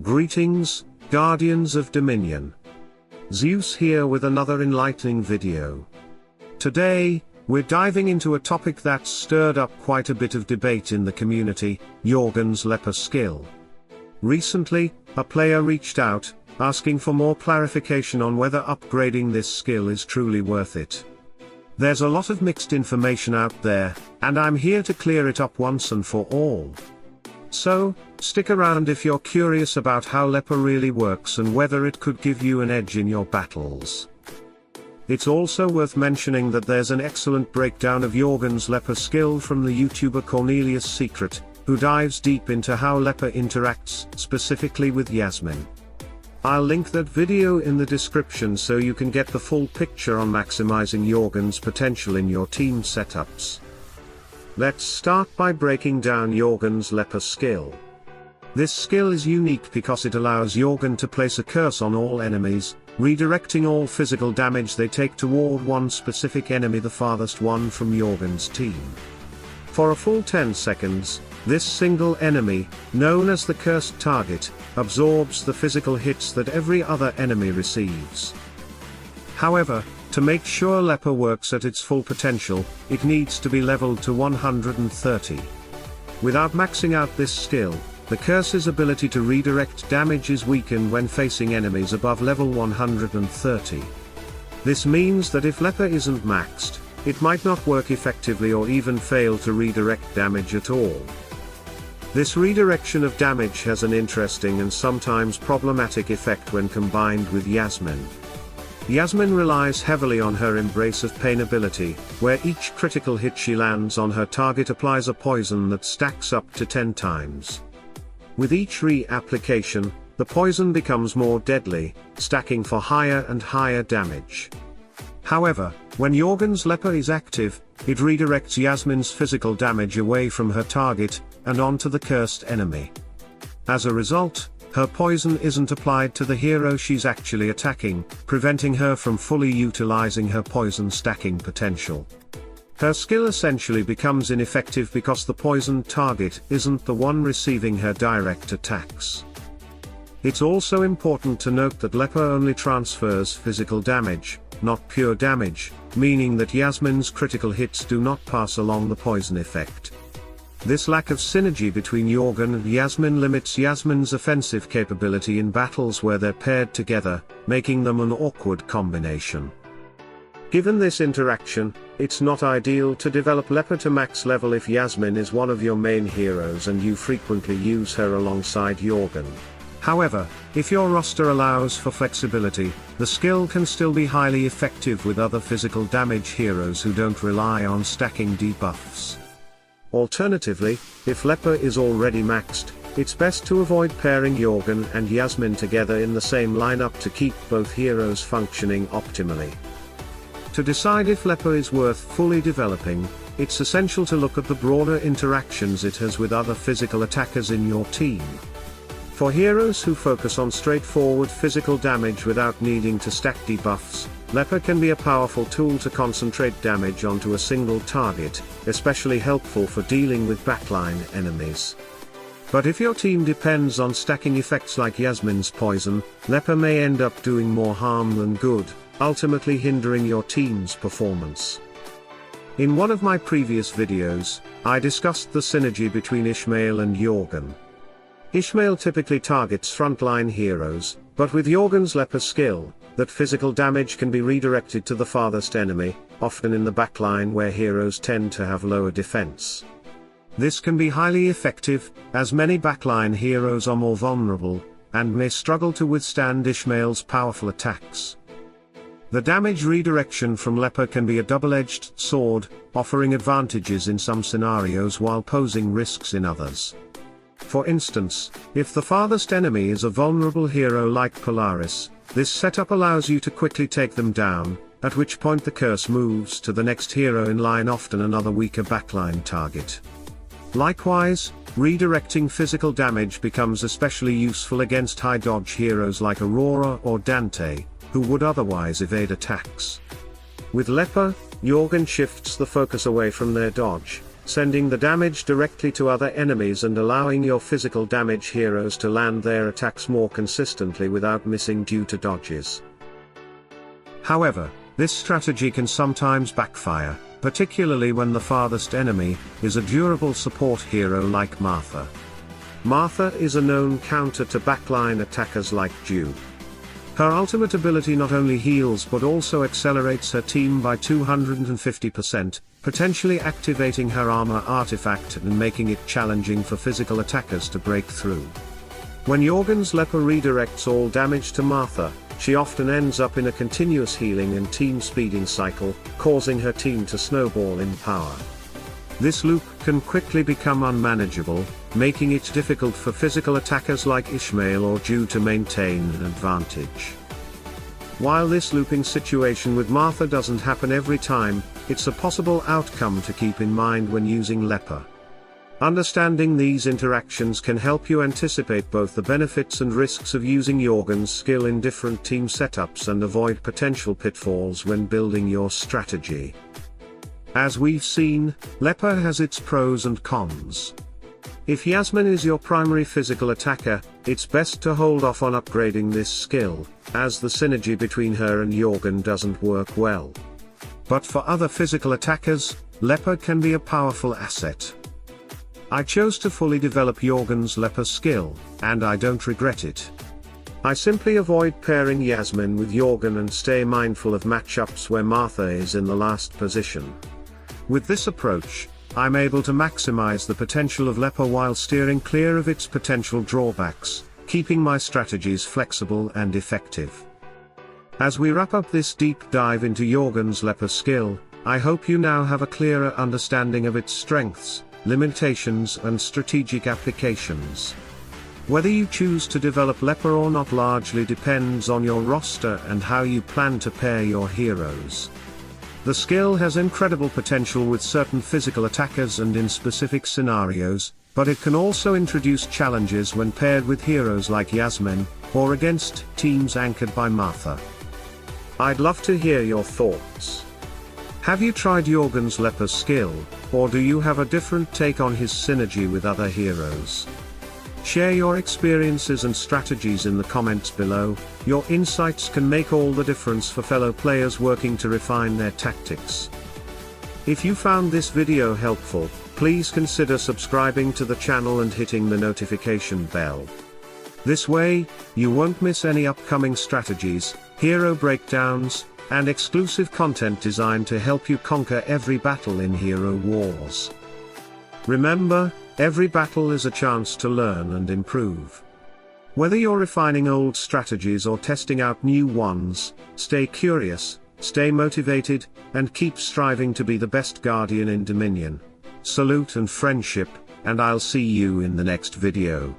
Greetings, Guardians of Dominion. Zeus here with another enlightening video. Today, we're diving into a topic that's stirred up quite a bit of debate in the community, Jorgen's Leper skill. Recently, a player reached out, asking for more clarification on whether upgrading this skill is truly worth it. There's a lot of mixed information out there, and I'm here to clear it up once and for all. So, stick around if you're curious about how Leper really works and whether it could give you an edge in your battles. It's also worth mentioning that there's an excellent breakdown of Jorgen's Leper skill from the YouTuber Cornelius Secret, who dives deep into how Leper interacts specifically with Yasmine. I'll link that video in the description so you can get the full picture on maximizing Jorgen's potential in your team setups. Let's start by breaking down Jorgen's Leper skill. This skill is unique because it allows Jorgen to place a curse on all enemies, redirecting all physical damage they take toward one specific enemy, the farthest one from Jorgen's team. For a full 10 seconds, this single enemy, known as the cursed target, absorbs the physical hits that every other enemy receives. However, to make sure Leper works at its full potential, it needs to be leveled to 130. Without maxing out this skill, the curse's ability to redirect damage is weakened when facing enemies above level 130. This means that if Leper isn't maxed, it might not work effectively or even fail to redirect damage at all. This redirection of damage has an interesting and sometimes problematic effect when combined with Yasmine. Yasmine relies heavily on her Embrace of Pain ability, where each critical hit she lands on her target applies a poison that stacks up to 10 times. With each re-application, the poison becomes more deadly, stacking for higher and higher damage. However, when Jorgen's Leper is active, it redirects Yasmine's physical damage away from her target, and onto the cursed enemy. As a result, her poison isn't applied to the hero she's actually attacking, preventing her from fully utilizing her poison stacking potential. Her skill essentially becomes ineffective because the poisoned target isn't the one receiving her direct attacks. It's also important to note that Leper only transfers physical damage, not pure damage, meaning that Yasmine's critical hits do not pass along the poison effect. This lack of synergy between Jorgen and Yasmine limits Yasmine's offensive capability in battles where they're paired together, making them an awkward combination. Given this interaction, it's not ideal to develop Leper to max level if Yasmine is one of your main heroes and you frequently use her alongside Jorgen. However, if your roster allows for flexibility, the skill can still be highly effective with other physical damage heroes who don't rely on stacking debuffs. Alternatively, if Leper is already maxed, it's best to avoid pairing Jorgen and Yasmine together in the same lineup to keep both heroes functioning optimally. To decide if Leper is worth fully developing, it's essential to look at the broader interactions it has with other physical attackers in your team. For heroes who focus on straightforward physical damage without needing to stack debuffs, Leper can be a powerful tool to concentrate damage onto a single target, especially helpful for dealing with backline enemies. But if your team depends on stacking effects like Yasmine's poison, Leper may end up doing more harm than good, ultimately hindering your team's performance. In one of my previous videos, I discussed the synergy between Ishmael and Jorgen. Ishmael typically targets frontline heroes, but with Jorgen's Leper skill, that physical damage can be redirected to the farthest enemy, often in the backline where heroes tend to have lower defense. This can be highly effective, as many backline heroes are more vulnerable, and may struggle to withstand Ishmael's powerful attacks. The damage redirection from Leper can be a double-edged sword, offering advantages in some scenarios while posing risks in others. For instance, if the farthest enemy is a vulnerable hero like Polaris, this setup allows you to quickly take them down, at which point the curse moves to the next hero in line, often another weaker backline target. Likewise, redirecting physical damage becomes especially useful against high dodge heroes like Aurora or Dante, who would otherwise evade attacks. With Leper, Jorgen shifts the focus away from their dodge, sending the damage directly to other enemies and allowing your physical damage heroes to land their attacks more consistently without missing due to dodges. However, this strategy can sometimes backfire, particularly when the farthest enemy is a durable support hero like Martha. Martha is a known counter to backline attackers like Dew. Her ultimate ability not only heals but also accelerates her team by 250%, potentially activating her armor artifact and making it challenging for physical attackers to break through. When Jorgen's Leper redirects all damage to Martha, she often ends up in a continuous healing and team speeding cycle, causing her team to snowball in power. This loop can quickly become unmanageable, making it difficult for physical attackers like Ishmael or Dew to maintain an advantage. While this looping situation with Martha doesn't happen every time, it's a possible outcome to keep in mind when using Leper. Understanding these interactions can help you anticipate both the benefits and risks of using Jorgen's skill in different team setups and avoid potential pitfalls when building your strategy. As we've seen, Leper has its pros and cons. If Yasmine is your primary physical attacker, it's best to hold off on upgrading this skill, as the synergy between her and Jorgen doesn't work well. But for other physical attackers, Leper can be a powerful asset. I chose to fully develop Jorgen's Leper skill, and I don't regret it. I simply avoid pairing Yasmine with Jorgen and stay mindful of matchups where Martha is in the last position. With this approach, I'm able to maximize the potential of Leper while steering clear of its potential drawbacks, keeping my strategies flexible and effective. As we wrap up this deep dive into Jorgen's Leper skill, I hope you now have a clearer understanding of its strengths, limitations and strategic applications. Whether you choose to develop Leper or not largely depends on your roster and how you plan to pair your heroes. The skill has incredible potential with certain physical attackers and in specific scenarios, but it can also introduce challenges when paired with heroes like Yasmine, or against teams anchored by Martha. I'd love to hear your thoughts. Have you tried Jorgen's Leper skill, or do you have a different take on his synergy with other heroes? Share your experiences and strategies in the comments below. Your insights can make all the difference for fellow players working to refine their tactics. If you found this video helpful, please consider subscribing to the channel and hitting the notification bell. This way, you won't miss any upcoming strategies, hero breakdowns, and exclusive content designed to help you conquer every battle in Hero Wars. Remember, every battle is a chance to learn and improve. Whether you're refining old strategies or testing out new ones, stay curious, stay motivated, and keep striving to be the best guardian in Dominion. Salute and friendship, and I'll see you in the next video.